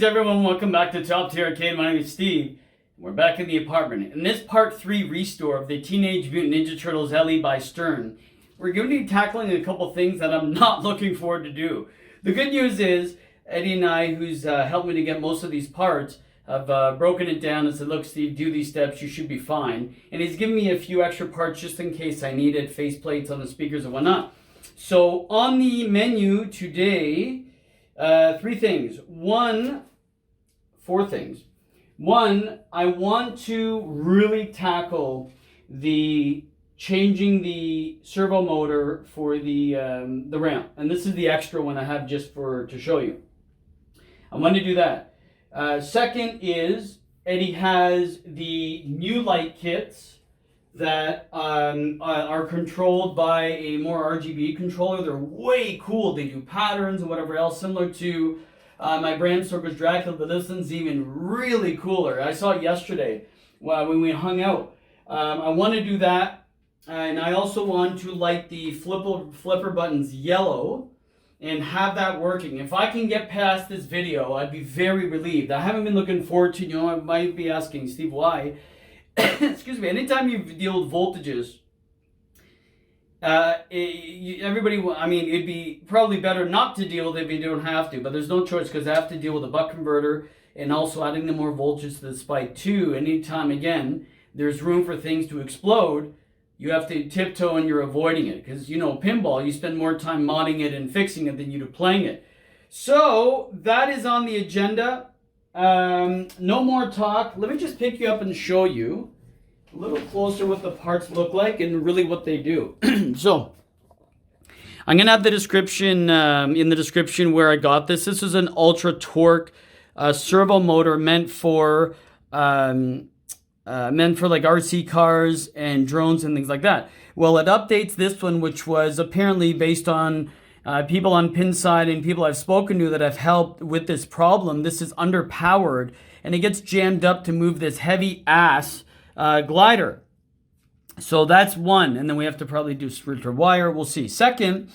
Greetings everyone, welcome back to Top Tier Arcade. My name is Steve. We're back in the apartment. In this part 3 restore of the Teenage Mutant Ninja Turtles LE by Stern, we're going to be tackling a couple things that I'm not looking forward to do. The good news is, Eddie and I, who's helped me to get most of these parts, have broken it down and said, look Steve, do these steps, you should be fine. And he's given me a few extra parts just in case I need it, face plates on the speakers and whatnot. So on the menu today, four things. One, I want to really tackle the changing the servo motor for the ramp, and this is the extra one I have just to show you. I want to do that. Second is Eddie has the new light kits that are controlled by a more RGB controller. They're way cool. They do patterns and whatever else, similar to my Bram Stoker's Dracula, but this one's even really cooler. I saw it yesterday when we hung out. I want to do that, and I also want to light the flipper buttons yellow and have that working. If I can get past this video, I'd be very relieved. I haven't been looking forward to, I might be asking Steve why. Excuse me, anytime you deal with voltages, it'd be probably better not to deal with it if you don't have to, but there's no choice because I have to deal with a buck converter and also adding the more voltage to the spike too. Anytime, again, there's room for things to explode, you have to tiptoe and you're avoiding it because, pinball, you spend more time modding it and fixing it than you do playing it. So that is on the agenda. No more talk. Let me just pick you up and show you a little closer what the parts look like and really what they do. So I'm gonna have the description in the description where I got this. This is an ultra torque servo motor meant for like RC cars and drones and things like that. Well, it updates this one, which was apparently based on people on Pinside and people I've spoken to that have helped with this problem. This is underpowered and it gets jammed up to move this heavy ass glider. So that's one, and then we have to probably do sprinter wire. We'll see. Second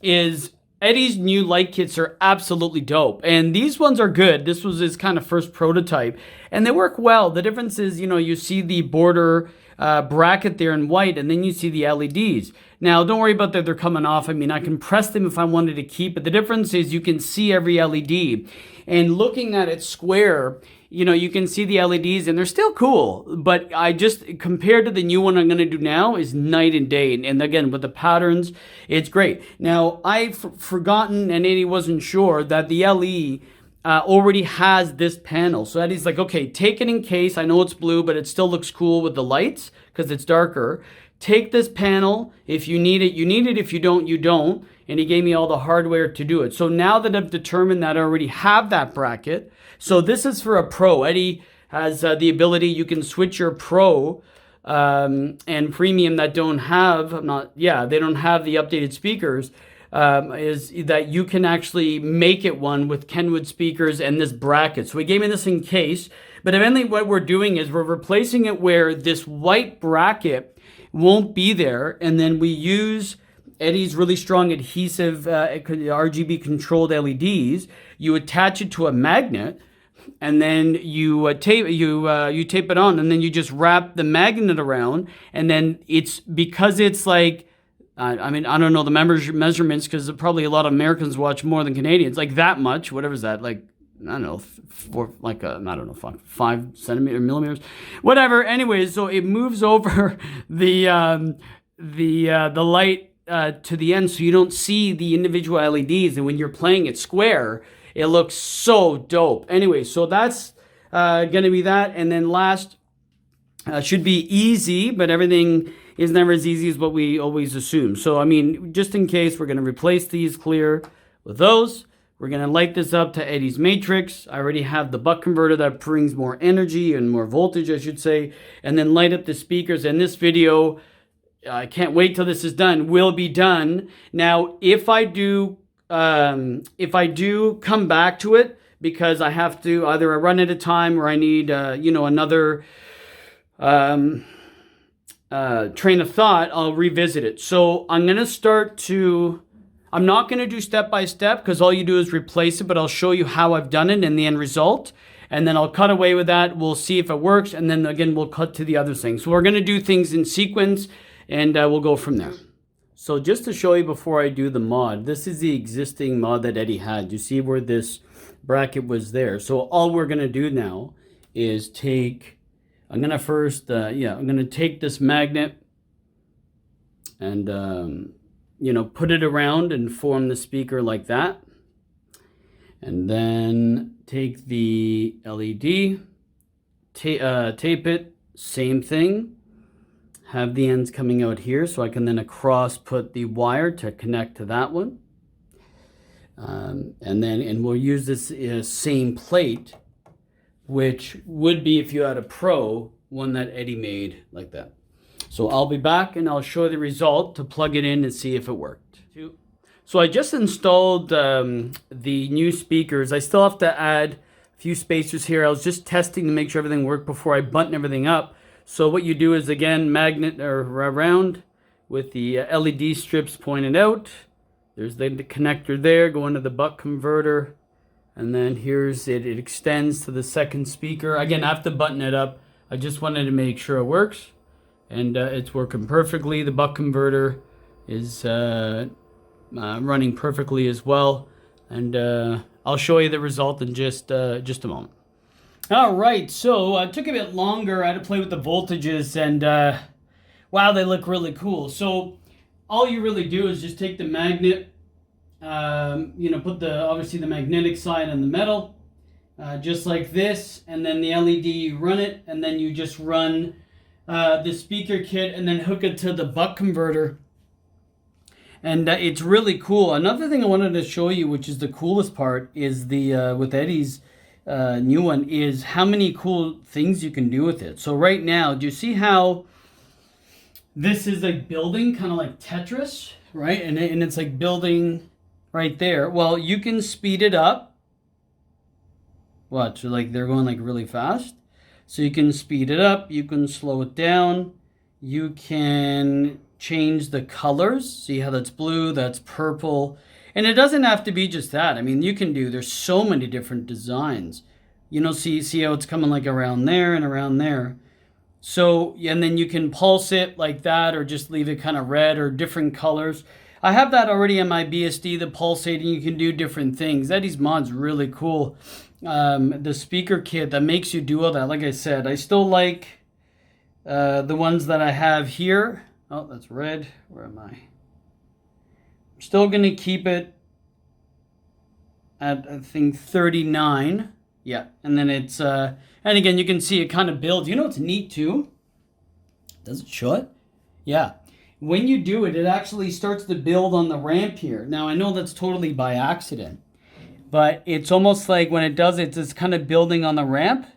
is Eddie's new light kits are absolutely dope, and these ones are good. This was his kind of first prototype, and they work well. The difference is, you see the border bracket there in white, and then you see the LEDs. Now, don't worry about that they're coming off. I mean, I can press them if I wanted to keep it. The difference is you can see every LED, and looking at it square, you can see the LEDs, and they're still cool. But I just, compared to the new one I'm going to do now, is night and day. And again, with the patterns, it's great. Now, I've forgotten, and Eddie wasn't sure, that the LE already has this panel. So Eddie's like, okay, take it in case. I know it's blue, but it still looks cool with the lights because it's darker. Take this panel. If you need it, you need it. If you don't, you don't. And he gave me all the hardware to do it. So now that I've determined that I already have that bracket, so this is for a pro. Eddie has the ability, you can switch your pro and premium that don't have, they don't have the updated speakers, is that you can actually make it one with Kenwood speakers and this bracket. So he gave me this in case, but eventually what we're doing is we're replacing it where this white bracket won't be there, and then we use Eddie's really strong adhesive RGB controlled LEDs. You attach it to a magnet, and then you tape it on, and then you just wrap the magnet around, and then because it's like, I don't know the measurements because probably a lot of Americans watch more than Canadians, like that much, whatever is that, like, I don't know, 5 centimeters, millimeters, whatever. Anyways, so it moves over the light to the end, so you don't see the individual LEDs, and when you're playing it square, it looks so dope. Anyway, so that's gonna be that, and then last should be easy, but everything is never as easy as what we always assume. So just in case, we're gonna replace these clear with those. We're gonna light this up to Eddie's matrix. I already have the buck converter that brings more energy and more voltage, I should say, and then light up the speakers. And this video, I can't wait till this is done, will be done. Now, if I do come back to it, because I have to, either I run out of time or I need, another train of thought, I'll revisit it. So I'm going to start to, I'm not going to do step by step because all you do is replace it, but I'll show you how I've done it in the end result. And then I'll cut away with that. We'll see if it works. And then again, we'll cut to the other thing. So we're going to do things in sequence and we'll go from there. So just to show you before I do the mod, this is the existing mod that Eddie had. You see where this bracket was there. So all we're going to do now is take, I'm going to first, I'm going to take this magnet and, put it around and form the speaker like that. And then take the LED, tape it, same thing. Have the ends coming out here so I can then across put the wire to connect to that one. And we'll use this same plate, which would be, if you had a Pro, one that Eddie made like that. So I'll be back and I'll show you the result to plug it in and see if it worked. So I just installed the new speakers. I still have to add a few spacers here. I was just testing to make sure everything worked before I button everything up. So what you do is, again, magnet or around with the LED strips pointed out. There's the connector there going to the buck converter. And then here's it. It extends to the second speaker. Again, I have to button it up. I just wanted to make sure it works. And it's working perfectly. The buck converter is running perfectly as well. And I'll show you the result in just a moment. All right, so it took a bit longer. I had to play with the voltages, and wow, they look really cool. So all you really do is just take the magnet, put obviously the magnetic side on the metal, just like this, and then the LED, you run it, and then you just run the speaker kit, and then hook it to the buck converter. And it's really cool. Another thing I wanted to show you, which is the coolest part, is the with Eddie's new one, is how many cool things you can do with it. So right now, do you see how this is like building, kind of like Tetris, right? And it's like building right there. Well, you can speed it up. Watch, so like they're going like really fast. So you can speed it up, you can slow it down, you can change the colors. See how that's blue, that's purple. And it doesn't have to be just that. I mean, you can do, there's so many different designs. See how it's coming like around there and around there. So, and then you can pulse it like that, or just leave it kind of red or different colors. I have that already on my BSD, the pulsating. You can do different things. Eddie's mod's really cool. The speaker kit that makes you do all that. Like I said, I still like the ones that I have here. Oh, that's red. Where am I? Still going to keep it at, I think, 39. Yeah, and then it's, and again, you can see it kind of builds. You know what's neat too? Does it show it? Yeah. When you do it, it actually starts to build on the ramp here. Now, I know that's totally by accident, but it's almost like when it does it, it's kind of building on the ramp,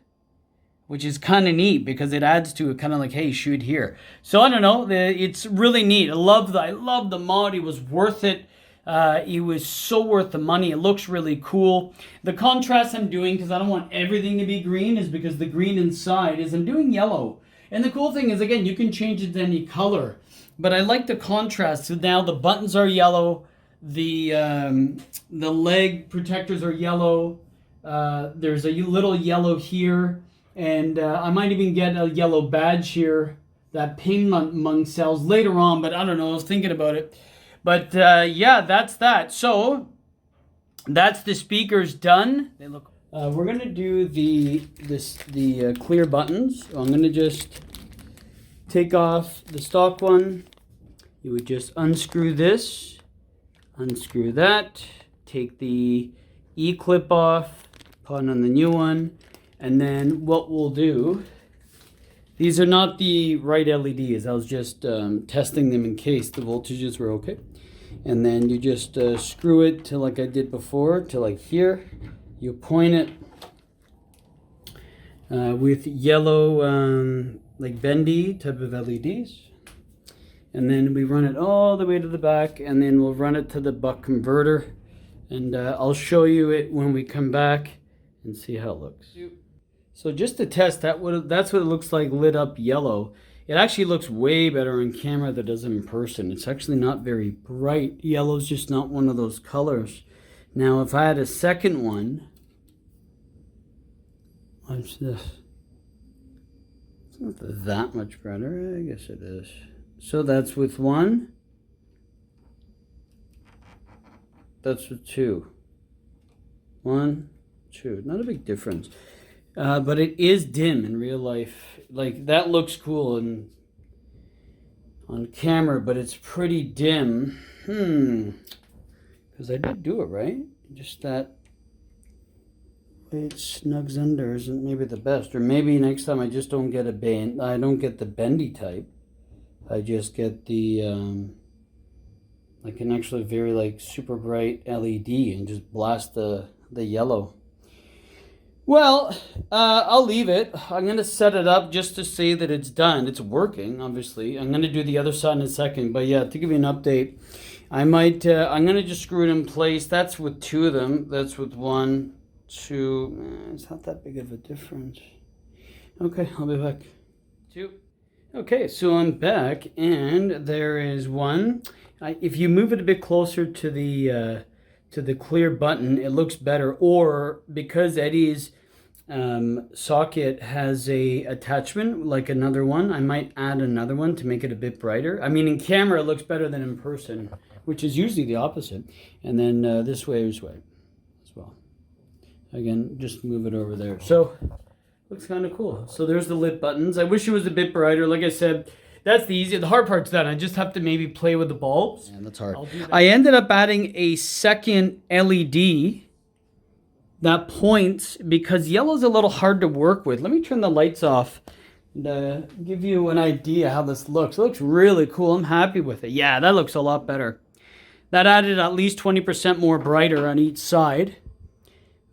which is kind of neat because it adds to it, kind of like, hey, shoot here. So I don't know, it's really neat. I love the mod. It was worth it. It was so worth the money. It looks really cool. The contrast I'm doing, because I don't want everything to be green, is because the green inside is I'm doing yellow. And the cool thing is, again, you can change it to any color. But I like the contrast. So now the buttons are yellow. The leg protectors are yellow. There's a little yellow here. And I might even get a yellow badge here that Pinball sells later on, but I don't know, I was thinking about it. But yeah, that's that. So that's the speakers done. They look. We're gonna do the clear buttons. So I'm gonna just take off the stock one. You would just unscrew this, unscrew that, take the E-clip off, put on the new one. And then what we'll do, these are not the right LEDs. I was just testing them in case the voltages were okay. And then you just screw it to, like I did before, to like here. You point it with yellow, like bendy type of LEDs. And then we run it all the way to the back, and then we'll run it to the buck converter. And I'll show you it when we come back and see how it looks. So just to test, that's what it looks like lit up yellow. It actually looks way better on camera than it does in person. It's actually not very bright. Yellow's just not one of those colors. Now, if I had a second one, watch this. It's not that much brighter. I guess it is. So that's with one. That's with two. One, two. Not a big difference. But it is dim in real life. Like, that looks cool on camera, but it's pretty dim. Because I did do it, right? Just that way it snugs under isn't maybe the best. Or maybe next time I just don't get I don't get the bendy type. I just get the like an actually very like super bright LED and just blast the yellow. Well, I'll leave it. I'm going to set it up just to say that it's done. It's working, obviously. I'm going to do the other side in a second. But yeah, to give you an update, I'm going to just screw it in place. That's with two of them. That's with one, two. It's not that big of a difference. Okay, I'll be back. Two. Okay, so I'm back, and there is one. If you move it a bit closer to the clear button, it looks better. Or because Eddie's socket has a attachment like another one, I might add another one to make it a bit brighter. I mean, in camera it looks better than in person, which is usually the opposite. And then this way as well. Again, just move it over there. So looks kind of cool. So there's the lit buttons. I wish it was a bit brighter. Like I said, that's the easy. The hard part's done. I just have to maybe play with the bulbs. Yeah, that's hard. I ended up adding a second LED that points because yellow's a little hard to work with. Let me turn the lights off and give you an idea how this looks. It looks really cool. I'm happy with it. Yeah, that looks a lot better. That added at least 20% more brighter on each side,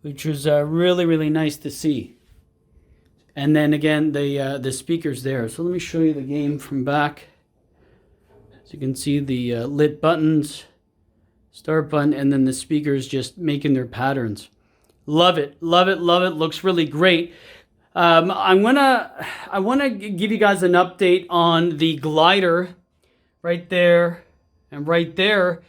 which was really, really nice to see. And then again, the speaker's there. So let me show you the game from back. As you can see, the lit buttons, start button, and then the speakers just making their patterns. Love it, love it, love it. Looks really great. I want to give you guys an update on the glider right there and right there.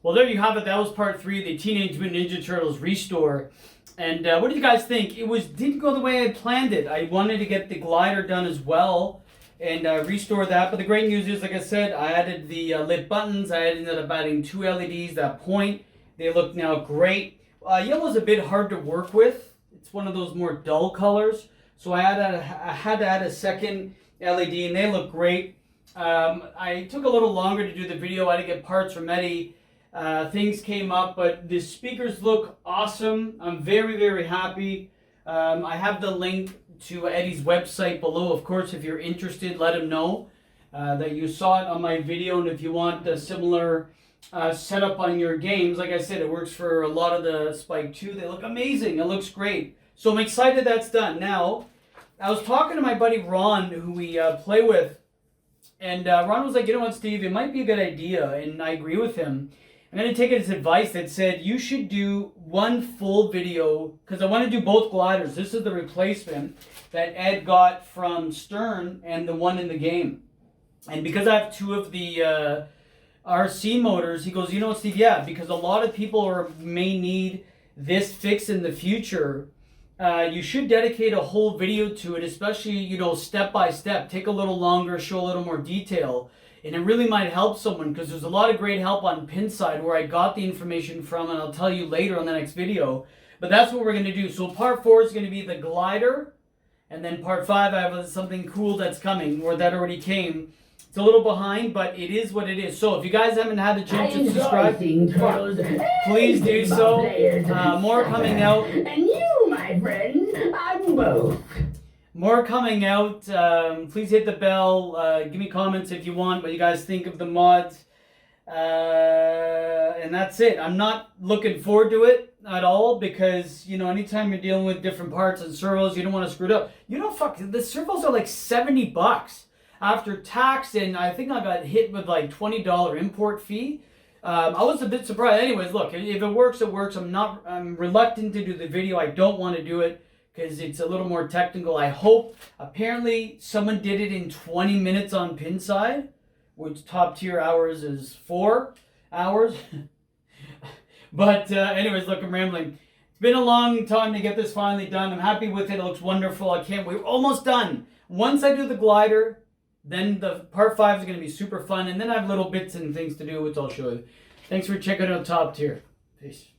Well, there you have it. That was part 3 of the Teenage Mutant Ninja Turtles restore. And what did you guys think? It didn't go the way I planned it. I wanted to get the glider done as well and restore that. But the great news is, like I said, I added the lit buttons. I ended up adding 2 LEDs that point. They look now great. Yellow's a bit hard to work with. It's one of those more dull colors. So I had to add a second LED, and they look great. I took a little longer to do the video. I had to get parts from Eddie. Things came up, but the speakers look awesome. I'm very, very happy. I have the link to Eddie's website below. Of course, if you're interested, let him know that you saw it on my video, and if you want a similar setup on your games, like I said, it works for a lot of the Spike 2. They look amazing. It looks great. So I'm excited that's done. Now, I was talking to my buddy Ron, who we play with, and Ron was like, you know what, Steve, it might be a good idea, and I agree with him. I'm going to take his advice that said you should do one full video, because I want to do both gliders. This is the replacement that Ed got from Stern and the one in the game. And because I have 2 of the RC motors, he goes, you know, Steve, yeah, because a lot of people may need this fix in the future. You should dedicate a whole video to it, especially, you know, step by step. Take a little longer, show a little more detail. And it really might help someone, because there's a lot of great help on Pinside where I got the information from, and I'll tell you later on the next video. But that's what we're going to do. So part 4 is going to be the glider, and then part 5 I have something cool that's coming, or that already came. It's a little behind, but it is what it is. So if you guys haven't had the chance to subscribe, please do so. More coming out. And you, my friend, are both. More coming out. Please hit the bell. Give me comments if you want what you guys think of the mods. And that's it. I'm not looking forward to it at all, because, you know, anytime you're dealing with different parts and servos, you don't want to screw it up. You know, fuck, the servos are like $70 after tax, and I think I got hit with like $20 import fee. I was a bit surprised. Anyways, look, if it works, it works. I'm reluctant to do the video. I don't want to do it, because it's a little more technical. I hope, apparently someone did it in 20 minutes on Pinside, which top tier hours is 4 hours. But anyways, look, I'm rambling. It's been a long time to get this finally done. I'm happy with it. It looks wonderful. I can't wait. We're almost done. Once I do the glider, then the part 5 is going to be super fun. And then I have little bits and things to do, which I'll show you. Thanks for checking out Top Tier. Peace.